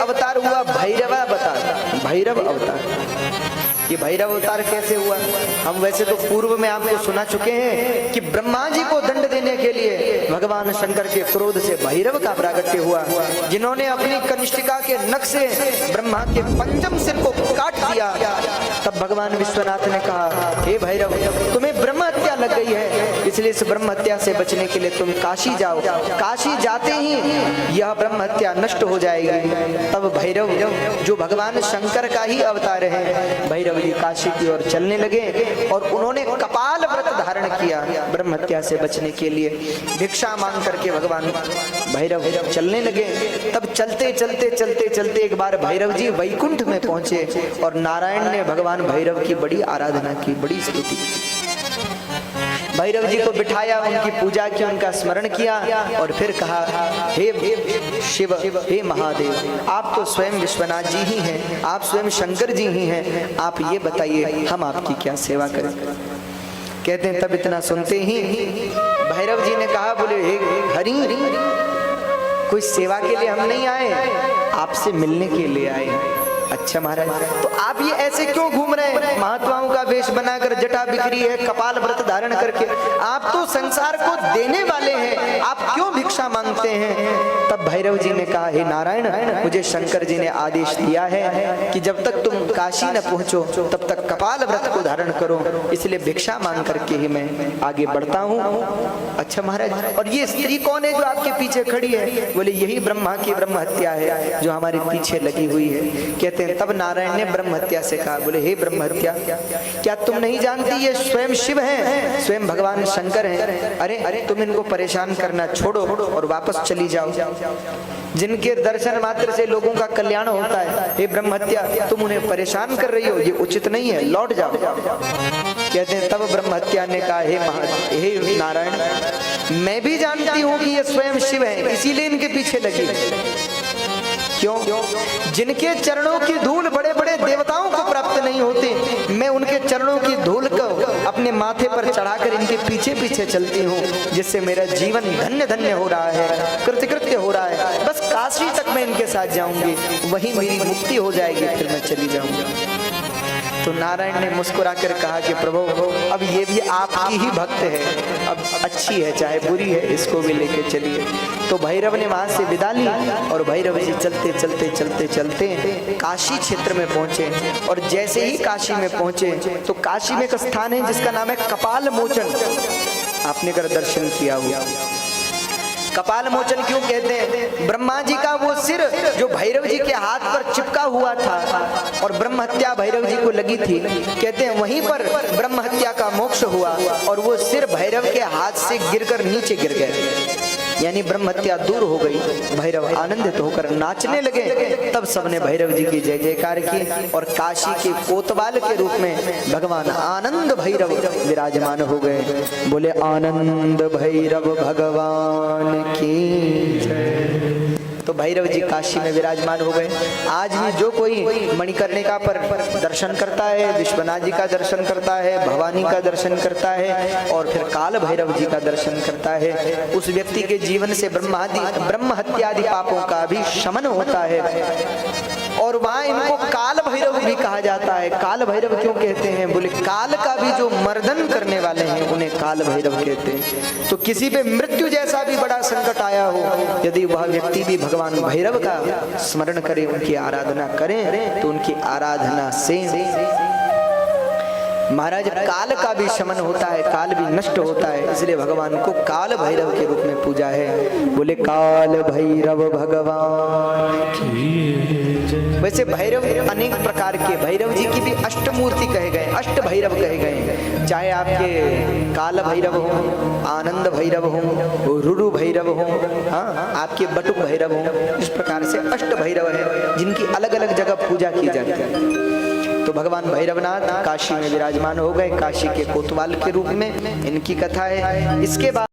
अवतार हुआ भैरव अवतार, भैरव अवतार। ये भैरव अवतार कैसे हुआ? हम वैसे तो पूर्व में आपको सुना चुके हैं कि ब्रह्मा जी को दंड देने के लिए भगवान शंकर के क्रोध से भैरव का प्रागट्य हुआ, जिन्होंने अपनी कनिष्ठिका के नख से ब्रह्मा के पंचम सिर को काट दिया। तब भगवान विश्वनाथ ने कहा, हे भैरव, तुम्हें ब्रह्म हत्या लग गई है, इसलिए इस ब्रह्म हत्या से बचने के लिए तुम काशी जाओ। काशी जाते ही यह ब्रह्म हत्या नष्ट हो जाएगी। तब भैरव जो भगवान शंकर का ही अवतार है, भैरव जी काशी की ओर चलने लगे और उन्होंने कपाल व्रत धारण किया ब्रह्म हत्या से बचने के लिए। भिक्षा मांग करके भगवान भैरव चलने लगे। तब चलते चलते चलते चलते एक बार भैरव जी वैकुंठ में पहुंचे और नारायण ने भगवान भैरव की बड़ी आराधना की, बड़ी स्तुति। भैरव जी को बिठाया, उनकी पूजा की, उनका स्मरण किया और फिर कहा, हे शिव, हे महादेव, आप तो स्वयं विश्वनाथ जी ही हैं, आप स्वयं शंकर जी ही हैं, आप ये बताइए हम आपकी क्या सेवा करें। कहते हैं तब इतना सुनते ही भैरव जी ने कहा, बोले हे हरि, कोई सेवा के लिए हम नहीं आए, आपसे मिलने के लिए आए। अच्छा महाराज, तो आप ये ऐसे क्यों घूम रहे हैं? महात्माओं का वेश बनाकर, जटा बिखरी है, कपाल व्रत धारण करके, आप तो संसार को देने वाले हैं, आप क्यों भिक्षा मांगते हैं? तब भैरव जी ने कहा, हे नारायण, मुझे शंकर जी ने आदेश दिया है कि जब तक तुम काशी न पहुंचो तब तक कपाल व्रत को धारण करो, इसलिए भिक्षा मांग करके ही मैं आगे बढ़ता हूँ। अच्छा महाराज, और ये स्त्री कौन है जो आपके पीछे खड़ी है? बोले यही ब्रह्मा की ब्रह्म हत्या है जो हमारे पीछे लगी हुई है। कहते हैं तब नारायण ने ब्रह्म हत्या से कहा, बोले हे ब्रह्म हत्या, क्या तुम नहीं जानती ये स्वयं शिव हैं, स्वयं भगवान शंकर हैं? अरे तुम इनको परेशान करना छोड़ो और वापस चली जाओ, जिनके दर्शन मात्र से लोगों का कल्याण होता है। हे ब्रह्म हत्या, तुम उन्हें परेशान कर रही हो, ये उचित नहीं है, लौट जाओ। कहते हैं तब ब्रह्म हत्या ने कहा, हे नारायण, मैं भी जानती हूँ कि ये स्वयं शिव है, इसीलिए इनके पीछे लगी। क्यों? जिनके चरणों की धूल बड़े बड़े देवताओं को प्राप्त नहीं होती, मैं उनके चरणों की धूल को अपने माथे पर चढ़ाकर इनके पीछे पीछे चलती हूँ, जिससे मेरा जीवन धन्य धन्य हो रहा है, कृतकृत्य हो रहा है। बस काशी तक मैं इनके साथ जाऊंगी, वहीं मेरी मुक्ति हो जाएगी, फिर मैं चली जाऊंगी। तो नारायण ने मुस्कुराकर कहा कि प्रभु, अब ये भी आपकी ही भक्त है, अब अच्छी है चाहे बुरी है, इसको भी लेके चलिए। तो भैरव ने वहां से विदा ली और भैरव जी चलते चलते चलते चलते काशी क्षेत्र में पहुंचे। और जैसे ही काशी में पहुंचे तो काशी में एक स्थान है जिसका नाम है कपाल मोचन। आपने अगर दर्शन किया हुआ, कपाल मोचन क्यों कहते हैं? ब्रह्मा जी का वो सिर जो भैरव जी के हाथ पर चिपका हुआ था और ब्रह्म हत्या भैरव जी को लगी थी, कहते हैं वहीं पर ब्रह्म हत्या का मोक्ष हुआ और वो सिर भैरव के हाथ से गिरकर नीचे गिर गए, यानी ब्रह्म हत्या दूर हो गई। भैरव आनंदित होकर नाचने लगे। तब सबने भैरव जी की जय जयकार की और काशी के कोतवाल के रूप में भगवान आनंद भैरव विराजमान हो गए। बोले आनंद भैरव भगवान की जय। तो भैरव जी काशी में विराजमान हो गए। आज भी जो कोई मणिकर्णिका पर दर्शन करता है, विश्वनाथ जी का दर्शन करता है, भवानी का दर्शन करता है और फिर काल भैरव जी का दर्शन करता है, उस व्यक्ति के जीवन से ब्रह्म हत्यादि पापों का भी शमन होता है। और वहां इनको काल भैरव भी कहा जाता है। काल भैरव क्यों कहते हैं? बोले काल का भी जो मर्दन करने वाले हैं उन्हें काल भैरव कहते हैं। तो किसी पे मृत्यु जैसा भी बड़ा संकट आया हो, यदि वह व्यक्ति भी भगवान भैरव का स्मरण करे, उनकी आराधना करें, तो उनकी आराधना से महाराज काल का भी शमन होता है, काल भी नष्ट होता है। इसलिए भगवान को काल भैरव के रूप में पूजा है। बोले काल भैरव भगवान की। वैसे भैरव अनेक प्रकार के, भैरव जी की भी अष्टमूर्ति कहे गए, अष्ट भैरव कहे गए। चाहे आपके काल भैरव हो, आनंद भैरव हो, रुरु भैरव हो, हाँ आपके बटुक भैरव हो, इस प्रकार से अष्ट भैरव है जिनकी अलग अलग जगह पूजा की जाती है। तो भगवान भैरवनाथ काशी में विराजमान हो गए, काशी के कोतवाल के रूप में इनकी कथा है। इसके बाद